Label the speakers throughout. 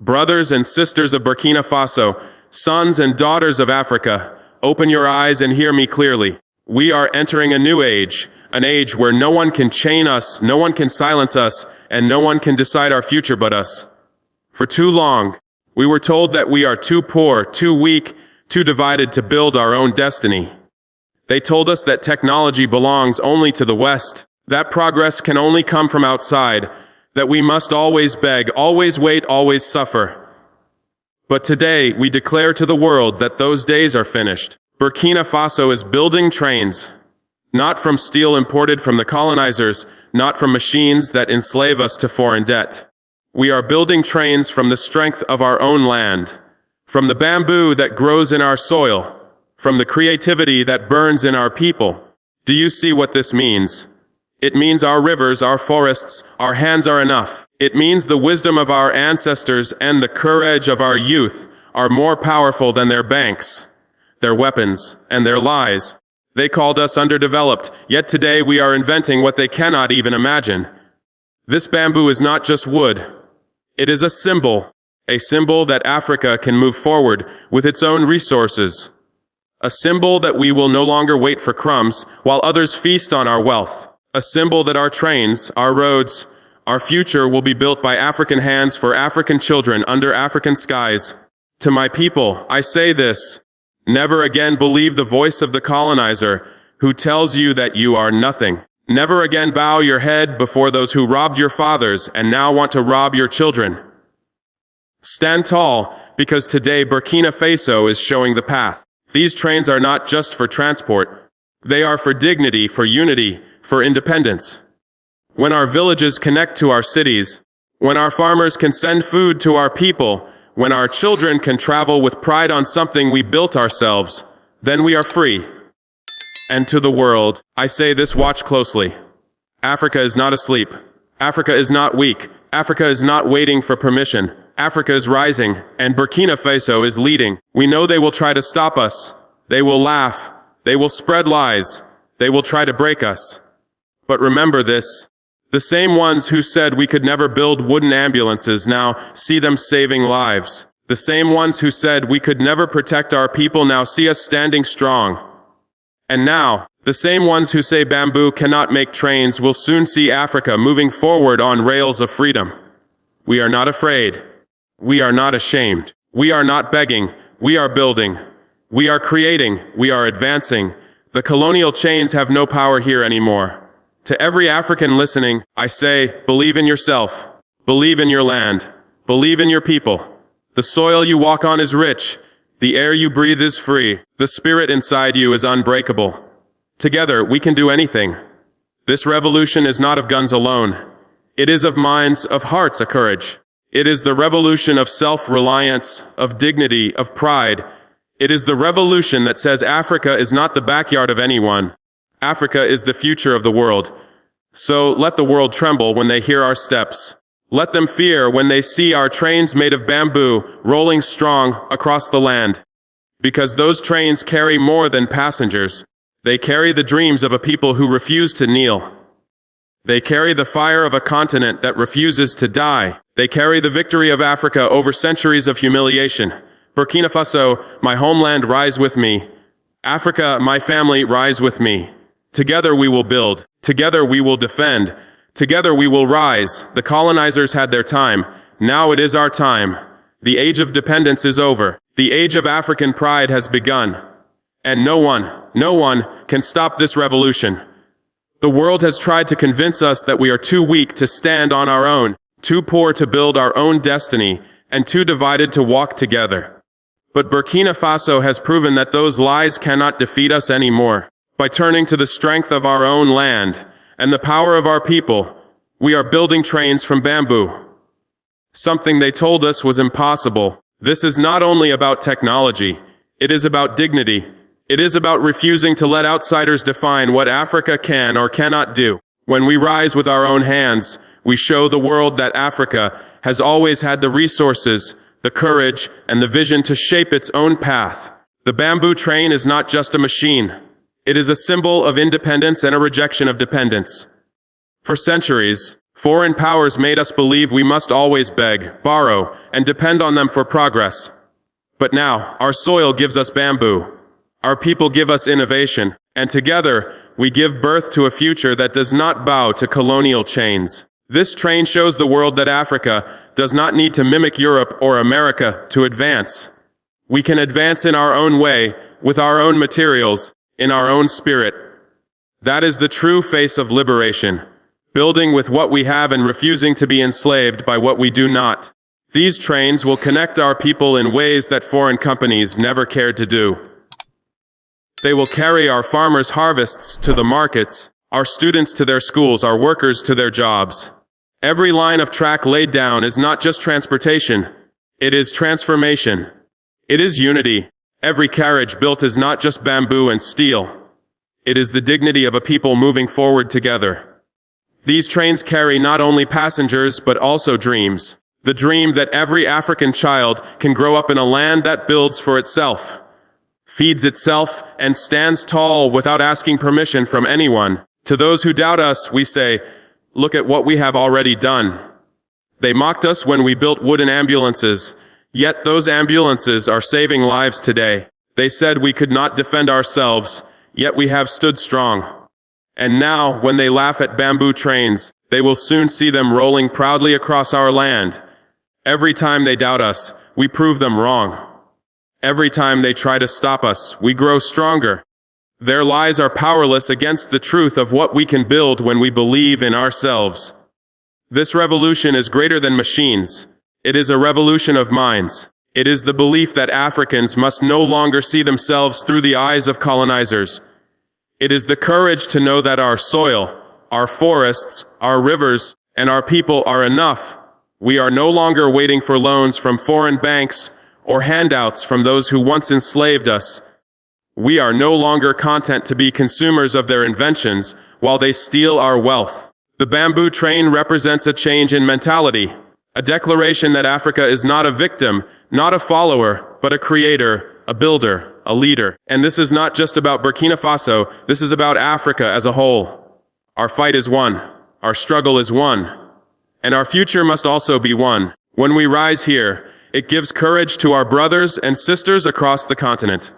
Speaker 1: Brothers and sisters of Burkina Faso, sons and daughters of Africa, open your eyes and hear me clearly. We are entering a new age, an age where no one can chain us, no one can silence us, and no one can decide our future but us. For too long, we were told that we are too poor, too weak, too divided to build our own destiny. They told us that technology belongs only to the West, that progress can only come from outside, that we must always beg, always wait, always suffer. But today, we declare to the world that those days are finished. Burkina Faso is building trains, not from steel imported from the colonizers, not from machines that enslave us to foreign debt. We are building trains from the strength of our own land, from the bamboo that grows in our soil, from the creativity that burns in our people. Do you see what this means? It means our rivers, our forests, our hands are enough. It means the wisdom of our ancestors and the courage of our youth are more powerful than their banks, their weapons, and their lies. They called us underdeveloped, yet today we are inventing what they cannot even imagine. This bamboo is not just wood. It is a symbol that Africa can move forward with its own resources. A symbol that we will no longer wait for crumbs while others feast on our wealth. A symbol that our trains, our roads, our future will be built by African hands for African children under African skies. To my people, I say this: never again believe the voice of the colonizer who tells you that you are nothing. Never again bow your head before those who robbed your fathers and now want to rob your children. Stand tall, because today Burkina Faso is showing the path. These trains are not just for transport. They are for dignity, for unity, for independence. When our villages connect to our cities, when our farmers can send food to our people, when our children can travel with pride on something we built ourselves, then we are free. And to the world, I say this: watch closely. Africa is not asleep. Africa is not weak. Africa is not waiting for permission. Africa is rising, and Burkina Faso is leading. We know they will try to stop us. They will laugh. They will spread lies. They will try to break us. But remember this: the same ones who said we could never build wooden ambulances now see them saving lives. The same ones who said we could never protect our people now see us standing strong. And now, the same ones who say bamboo cannot make trains will soon see Africa moving forward on rails of freedom. We are not afraid. We are not ashamed. We are not begging. We are building. We are creating. We are advancing. The colonial chains have no power here anymore. To every African listening, I say, believe in yourself. Believe in your land. Believe in your people. The soil you walk on is rich. The air you breathe is free. The spirit inside you is unbreakable. Together, we can do anything. This revolution is not of guns alone. It is of minds, of hearts, a courage. It is the revolution of self-reliance, of dignity, of pride. It is the revolution that says Africa is not the backyard of anyone. Africa is the future of the world. So let the world tremble when they hear our steps. Let them fear when they see our trains made of bamboo rolling strong across the land. Because those trains carry more than passengers. They carry the dreams of a people who refuse to kneel. They carry the fire of a continent that refuses to die. They carry the victory of Africa over centuries of humiliation. Burkina Faso, my homeland, rise with me. Africa, my family, rise with me. Together we will build. Together we will defend. Together we will rise. The colonizers had their time. Now it is our time. The age of dependence is over. The age of African pride has begun. And no one can stop this revolution. The world has tried to convince us that we are too weak to stand on our own, too poor to build our own destiny, and too divided to walk together. But Burkina Faso has proven that those lies cannot defeat us anymore. By turning to the strength of our own land and the power of our people, we are building trains from bamboo. Something they told us was impossible. This is not only about technology. It is about dignity. It is about refusing to let outsiders define what Africa can or cannot do. When we rise with our own hands, we show the world that Africa has always had the resources, the courage, and the vision to shape its own path. The bamboo train is not just a machine. It is a symbol of independence and a rejection of dependence. For centuries, Foreign powers made us believe we must always beg, borrow, and depend on them for progress. But now, our soil gives us bamboo. Our people give us innovation, and together, we give birth to a future that does not bow to colonial chains. This train shows the world that Africa does not need to mimic Europe or America to advance. We can advance in our own way, with our own materials, in our own spirit. That is the true face of liberation, building with what we have and refusing to be enslaved by what we do not. These trains will connect our people in ways that foreign companies never cared to do. They will carry our farmers' harvests to the markets, our students to their schools, our workers to their jobs. Every line of track laid down is not just transportation, it is transformation. It is unity. Every carriage built is not just bamboo and steel. It is the dignity of a people moving forward together. These trains carry not only passengers but also dreams. The dream that every African child can grow up in a land that builds for itself, feeds itself, and stands tall without asking permission from anyone. To those who doubt us, we say, look at what we have already done. They mocked us when we built wooden ambulances, yet those ambulances are saving lives today. They said we could not defend ourselves, yet we have stood strong. And now, when they laugh at bamboo trains, they will soon see them rolling proudly across our land. Every time they doubt us, we prove them wrong. Every time they try to stop us, we grow stronger. Their lies are powerless against the truth of what we can build when we believe in ourselves. This revolution is greater than machines. It is a revolution of minds. It is the belief that Africans must no longer see themselves through the eyes of colonizers. It is the courage to know that our soil, our forests, our rivers, and our people are enough. We are no longer waiting for loans from foreign banks or handouts from those who once enslaved us. We are no longer content to be consumers of their inventions while they steal our wealth. The bamboo train represents a change in mentality, a declaration that Africa is not a victim, not a follower, but a creator, a builder, a leader. And this is not just about Burkina Faso, this is about Africa as a whole. Our fight is won, our struggle is won, and our future must also be won. When we rise here, it gives courage to our brothers and sisters across the continent.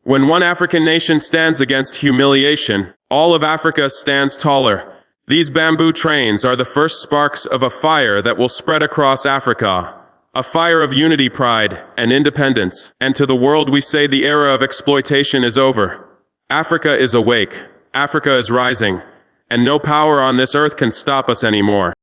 Speaker 1: When one African nation stands against humiliation, all of Africa stands taller. These bamboo trains are the first sparks of a fire that will spread across Africa, a fire of unity, pride, and independence. And to the world we say the era of exploitation is over. Africa is awake, Africa is rising, and no power on this earth can stop us anymore.